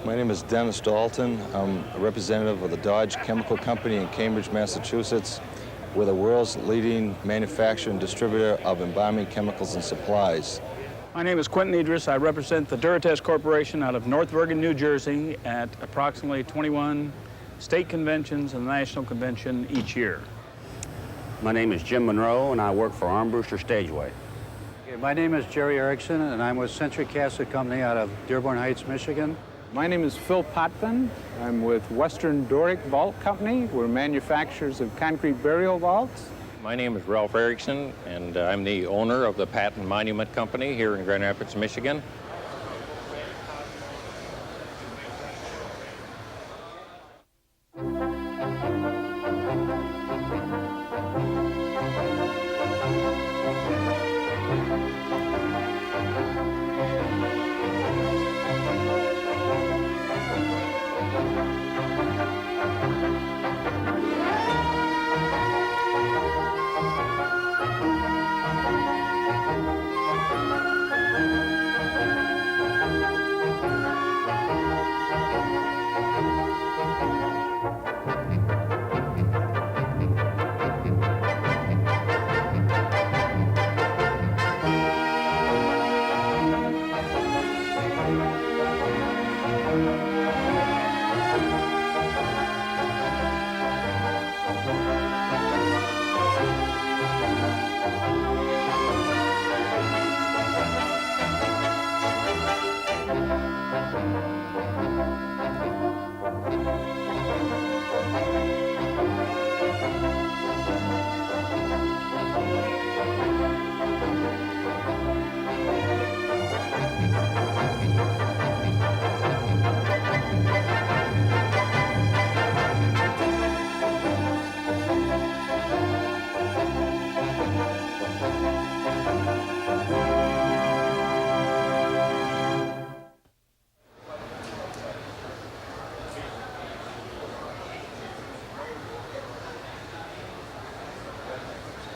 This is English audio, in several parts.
My name is Dennis Dalton. I'm a representative of the Dodge Chemical Company in Cambridge, Massachusetts. We're the world's leading manufacturer and distributor of embalming chemicals and supplies. My name is Quentin Idris. I represent the Duratest Corporation out of North Bergen, New Jersey at approximately 21 state conventions and the National Convention each year. My name is Jim Monroe, and I work for Armbruster Stageway. My name is Jerry Erickson, and I'm with Century Casket Company out of Dearborn Heights, Michigan. My name is Phil Potvin. I'm with Western Doric Vault Company. We're manufacturers of concrete burial vaults. My name is Ralph Erickson, and I'm the owner of the Patton Monument Company here in Grand Rapids, Michigan.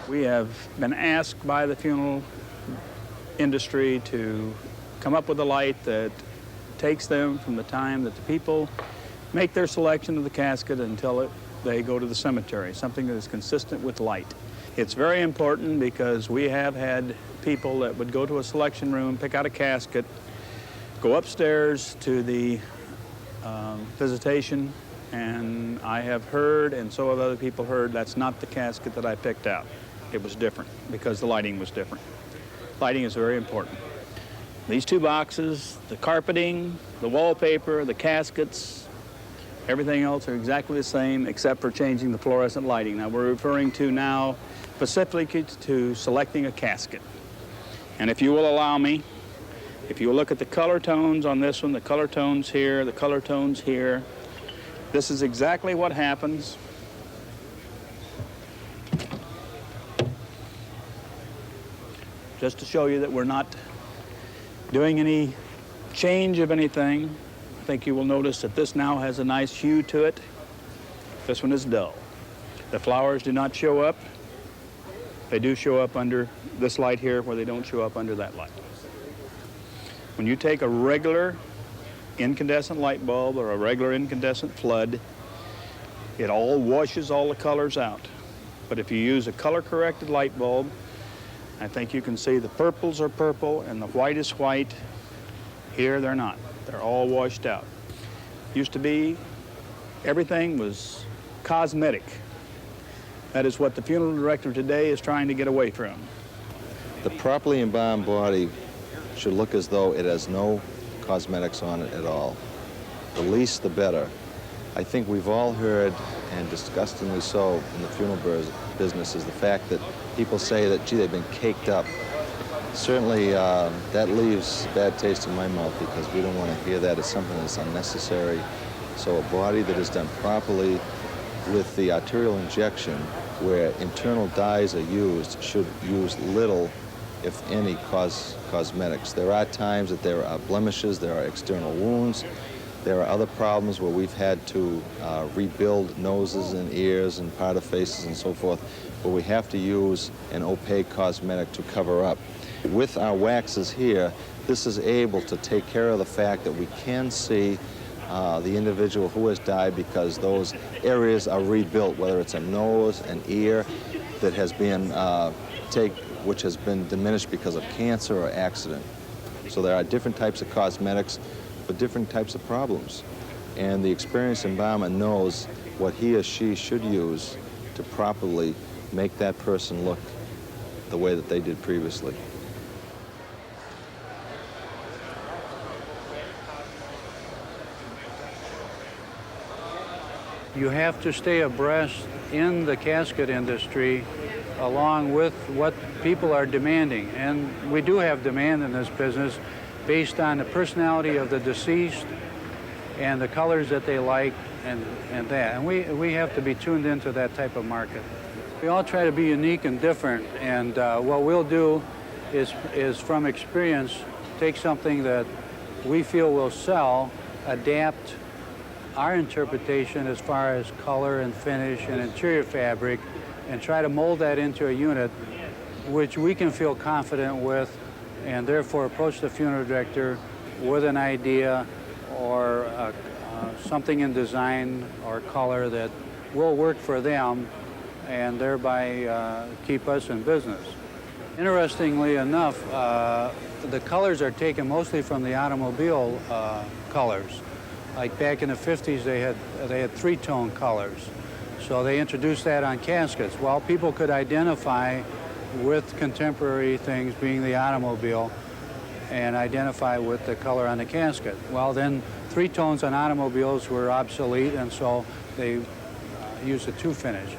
We have been asked by the funeral industry to come up with a light that takes them from the time that the people make their selection of the casket until they go to the cemetery, something that is consistent with light. It's very important because we have had people that would go to a selection room, pick out a casket, go upstairs to the visitation, and I have heard, and so have other people heard, that's not the casket that I picked out. It was different because the lighting was different. Lighting is very important. These two boxes, the carpeting, the wallpaper, the caskets, everything else are exactly the same except for changing the fluorescent lighting. Now we're referring to now specifically to selecting a casket. And if you will allow me, if you look at the color tones on this one, the color tones here, the color tones here, this is exactly what happens just to show you that we're not doing any change of anything. I think you will notice that this now has a nice hue to it. This one is dull. The flowers do not show up. They do show up under this light here where they don't show up under that light. When you take a regular incandescent light bulb or a regular incandescent flood, it all washes all the colors out. But if you use a color-corrected light bulb, I think you can see the purples are purple and the white is white. Here they're not. They're all washed out. Used to be, everything was cosmetic. That is what the funeral director today is trying to get away from. The properly embalmed body should look as though it has no cosmetics on it at all. The least, the better. I think we've all heard, and disgustingly so in the funeral business, is the fact that people say that, gee, they've been caked up. Certainly, that leaves bad taste in my mouth because we don't want to hear that as something that's unnecessary. So a body that is done properly with the arterial injection, where internal dyes are used, should use little, if any, cosmetics. There are times that there are blemishes, there are external wounds. There are other problems where we've had to rebuild noses and ears and part of faces and so forth, where we have to use an opaque cosmetic to cover up. With our waxes here, this is able to take care of the fact that we can see the individual who has died because those areas are rebuilt, whether it's a nose, an ear that has been which has been diminished because of cancer or accident. So there are different types of cosmetics for different types of problems. And the experienced embalmer knows what he or she should use to properly make that person look the way that they did previously. You have to stay abreast in the casket industry along with what people are demanding. And we do have demand in this business based on the personality of the deceased and the colors that they like and that. And we have to be tuned into that type of market. We all try to be unique and different, and what we'll do is from experience, take something that we feel will sell, adapt our interpretation as far as color and finish and interior fabric, and try to mold that into a unit which we can feel confident with, and therefore approach the funeral director with an idea or something in design or color that will work for them and thereby keep us in business. Interestingly enough, the colors are taken mostly from the automobile colors. Like back in the 50s, they had three-tone colors. So they introduced that on caskets. Well, people could identify with contemporary things being the automobile and identify with the color on the casket. Well, then three tones on automobiles were obsolete, and so they used a two finish.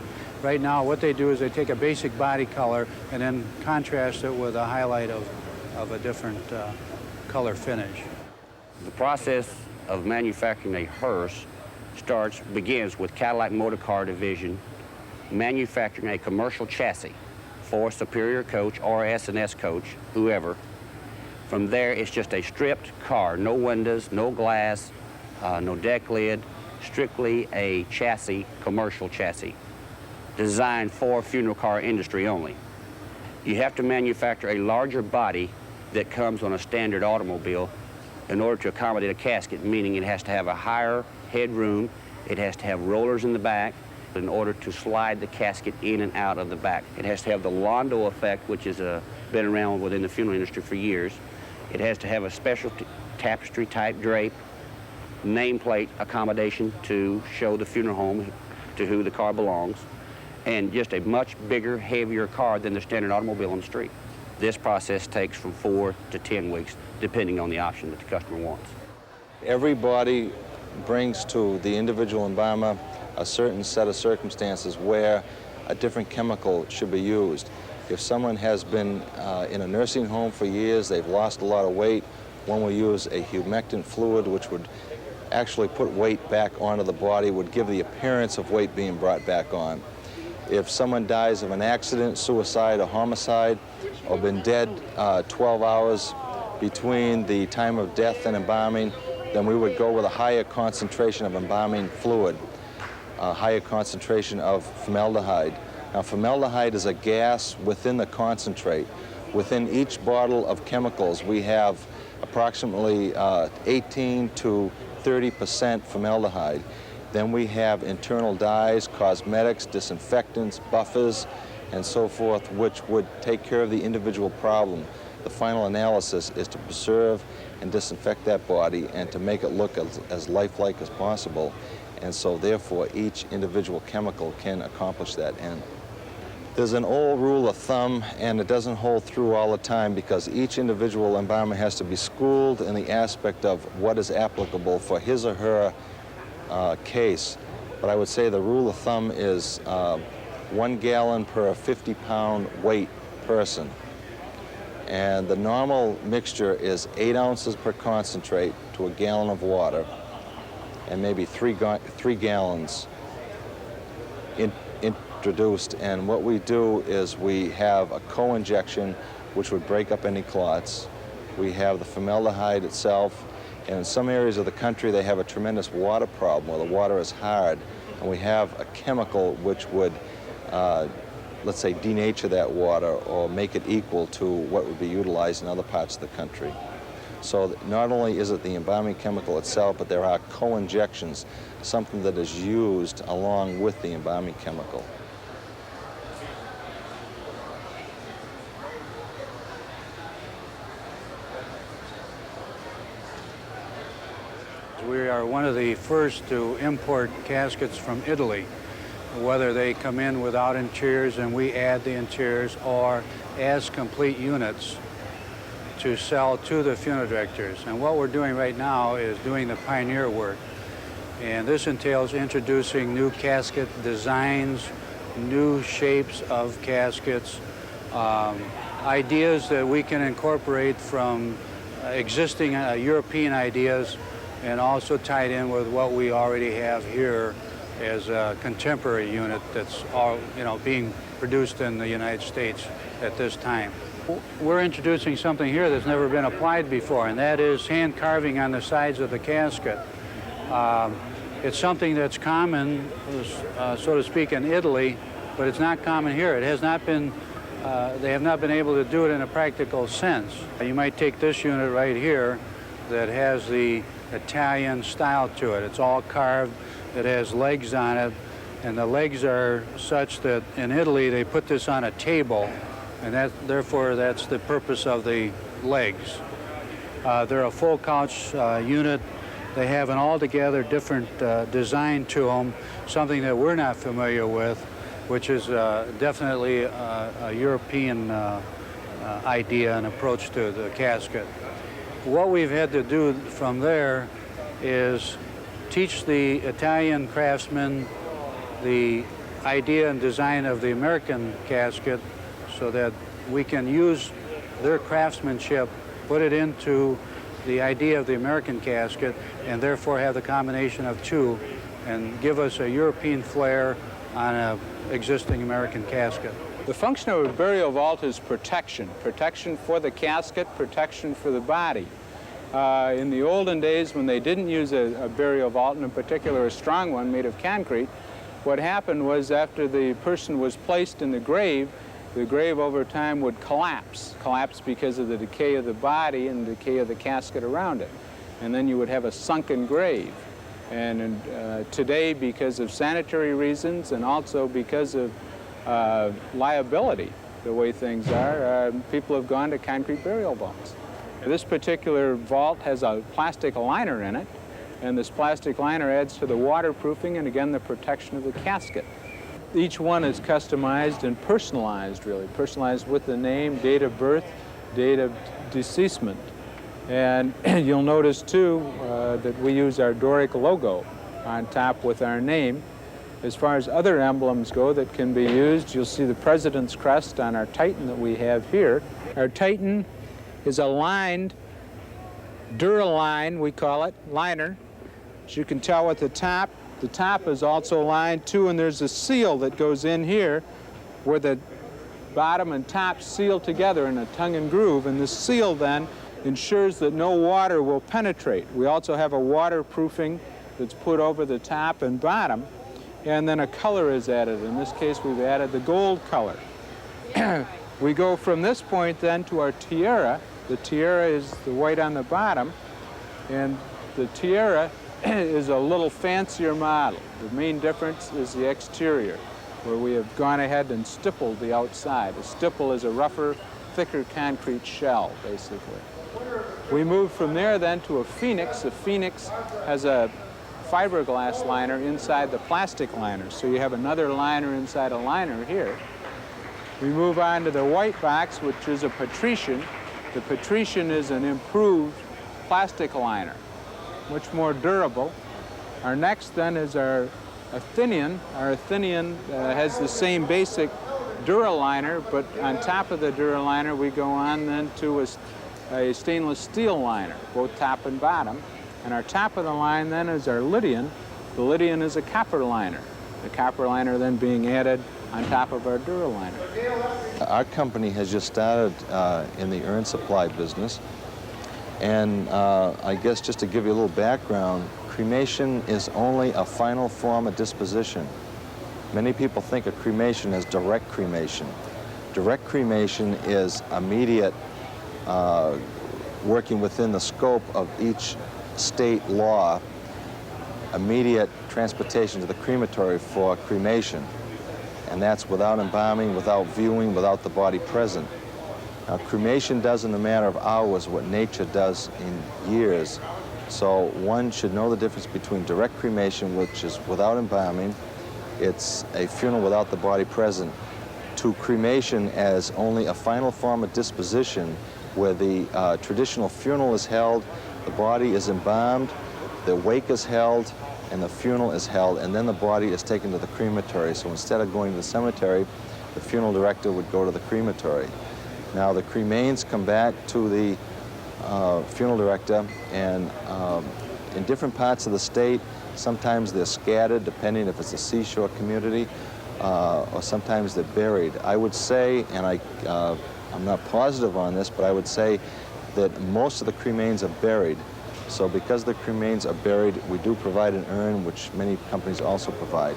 Right now, what they do is they take a basic body color and then contrast it with a highlight of a different color finish. The process of manufacturing a hearse begins with Cadillac Motor Car Division manufacturing a commercial chassis for Superior coach or S&S coach, whoever. From there, it's just a stripped car, no windows, no glass, no deck lid, strictly a chassis, commercial chassis, designed for funeral car industry only. You have to manufacture a larger body that comes on a standard automobile in order to accommodate a casket, meaning it has to have a higher headroom, it has to have rollers in the back in order to slide the casket in and out of the back. It has to have the Londo effect, which has been around within the funeral industry for years. It has to have a special tapestry type drape, nameplate accommodation to show the funeral home to who the car belongs, and just a much bigger, heavier car than the standard automobile on the street. This process takes from 4 to 10 weeks, depending on the option that the customer wants. Every body brings to the individual embalmer a certain set of circumstances where a different chemical should be used. If someone has been in a nursing home for years, they've lost a lot of weight, one will use a humectant fluid, which would actually put weight back onto the body, would give the appearance of weight being brought back on. If someone dies of an accident, suicide, or homicide, or been dead 12 hours between the time of death and embalming, then we would go with a higher concentration of embalming fluid, a higher concentration of formaldehyde. Now, formaldehyde is a gas within the concentrate. Within each bottle of chemicals, we have approximately 18 to 30% formaldehyde. Then we have internal dyes, cosmetics, disinfectants, buffers, and so forth, which would take care of the individual problem. The final analysis is to preserve and disinfect that body and to make it look as lifelike as possible. And so therefore, each individual chemical can accomplish that end. There's an old rule of thumb, and it doesn't hold through all the time because each individual embalmer has to be schooled in the aspect of what is applicable for his or her case. But I would say the rule of thumb is 1 gallon per 50-pound weight person. And the normal mixture is 8 ounces per concentrate to a gallon of water, and maybe 3 gallons introduced. And what we do is we have a co-injection which would break up any clots. We have the formaldehyde itself, and in some areas of the country they have a tremendous water problem where the water is hard, and we have a chemical which would let's say denature that water or make it equal to what would be utilized in other parts of the country. So that not only is it the embalming chemical itself, but there are co-injections, something that is used along with the embalming chemical. We are one of the first to import caskets from Italy, whether they come in without interiors and we add the interiors, or as complete units to sell to the funeral directors. And what we're doing right now is doing the pioneer work. And this entails introducing new casket designs, new shapes of caskets, ideas that we can incorporate from existing European ideas, and also tied in with what we already have here as a contemporary unit that's all, being produced in the United States at this time. We're introducing something here that's never been applied before, and that is hand carving on the sides of the casket. It's something that's common, so to speak, in Italy, but it's not common here. It has not been, they have not been able to do it in a practical sense. You might take this unit right here that has the Italian style to it. It's all carved, it has legs on it, and the legs are such that in Italy they put this on a table, and therefore that's the purpose of the legs. They're a full couch unit. They have an altogether different design to them, something that we're not familiar with, which is definitely a European idea and approach to the casket. What we've had to do from there is teach the Italian craftsmen the idea and design of the American casket so that we can use their craftsmanship, put it into the idea of the American casket, and therefore have the combination of two and give us a European flair on an existing American casket. The function of a burial vault is protection. Protection for the casket, protection for the body. In the olden days, when they didn't use a burial vault, and in particular a strong one made of concrete, what happened was after the person was placed in the grave over time would collapse because of the decay of the body and the decay of the casket around it. And then you would have a sunken grave. And today, because of sanitary reasons and also because of liability, the way things are, people have gone to concrete burial vaults. This particular vault has a plastic liner in it, and this plastic liner adds to the waterproofing and again the protection of the casket. Each one is customized and personalized, really, personalized with the name, date of birth, date of deceasement. And you'll notice too that we use our Doric logo on top with our name. As far as other emblems go that can be used, you'll see the President's crest on our Titan that we have here. Our Titan is a lined, Duraline, we call it, liner. As you can tell at the top is also lined too, and there's a seal that goes in here where the bottom and top seal together in a tongue and groove, and the seal then ensures that no water will penetrate. We also have a waterproofing that's put over the top and bottom, and then a color is added. In this case, we've added the gold color. We go from this point then to our tiara. The tiara is the white on the bottom, and the tiara is a little fancier model. The main difference is the exterior, where we have gone ahead and stippled the outside. A stipple is a rougher, thicker concrete shell, basically. We move from there then to a phoenix. The phoenix has a fiberglass liner inside the plastic liner, so you have another liner inside a liner here. We move on to the white box, which is a patrician. The patrician is an improved plastic liner, much more durable. Our next then is our Athenian. Our Athenian has the same basic Duraliner, but on top of the Duraliner we go on then to a stainless steel liner, both top and bottom. And our top of the line then is our Lydian. The Lydian is a copper liner. The copper liner then being added on top of our Duraliner. Our company has just started in the urn supply business, and I guess just to give you a little background, cremation is only a final form of disposition. Many people think of cremation as direct cremation. Direct cremation is immediate working within the scope of each state law, immediate transportation to the crematory for cremation. And that's without embalming, without viewing, without the body present. Now, cremation does in a matter of hours what nature does in years. So one should know the difference between direct cremation, which is without embalming, it's a funeral without the body present, to cremation as only a final form of disposition where the traditional funeral is held, the body is embalmed, the wake is held, and the funeral is held, and then the body is taken to the crematory. So instead of going to the cemetery, the funeral director would go to the crematory. Now the cremains come back to the funeral director, and in different parts of the state, sometimes they're scattered, depending if it's a seashore community, or sometimes they're buried. I would say, and I'm not positive on this, but I would say that most of the cremains are buried. So because the cremains are buried, we do provide an urn, which many companies also provide.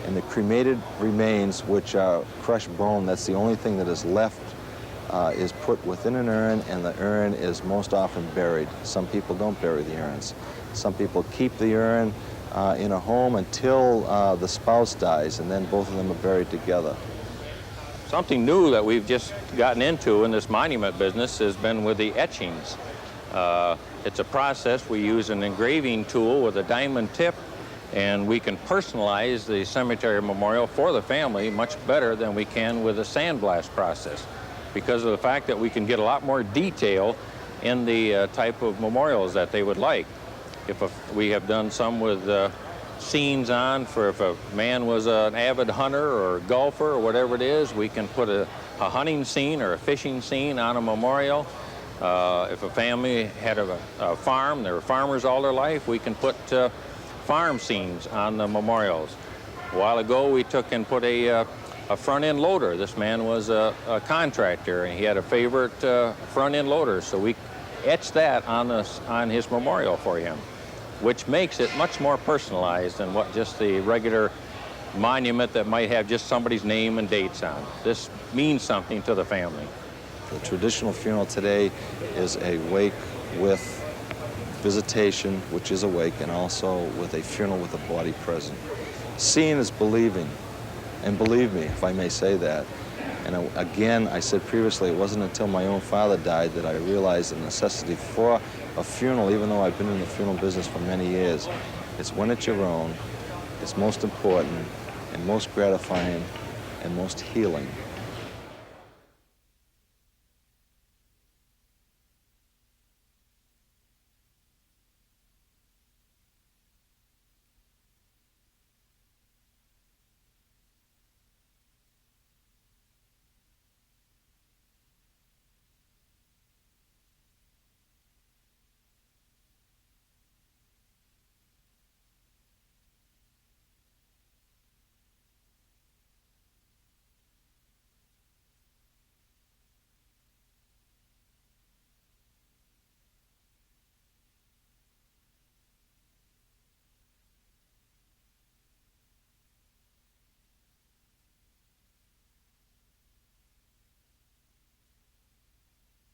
And the cremated remains, which are crushed bone, that's the only thing that is left, is put within an urn, and the urn is most often buried. Some people don't bury the urns. Some people keep the urn in a home until the spouse dies, and then both of them are buried together. Something new that we've just gotten into in this monument business has been with the etchings. It's a process. We use an engraving tool with a diamond tip, and we can personalize the cemetery memorial for the family much better than we can with a sandblast process, because of the fact that we can get a lot more detail in the type of memorials that they would like. We have done some with scenes on for if a man was an avid hunter or golfer or whatever it is, we can put a hunting scene or a fishing scene on a memorial. If a family had a farm, they were farmers all their life, we can put farm scenes on the memorials. A while ago, we took and put a front-end loader. This man was a contractor, and he had a favorite front-end loader, so we etched that on his memorial for him, which makes it much more personalized than what just the regular monument that might have just somebody's name and dates on. This means something to the family. The traditional funeral today is a wake with visitation, which is a wake, and also with a funeral with the body present. Seeing is believing, and believe me, if I may say that. And again, I said previously, it wasn't until my own father died that I realized the necessity for a funeral, even though I've been in the funeral business for many years. It's when it's your own, it's most important, and most gratifying, and most healing.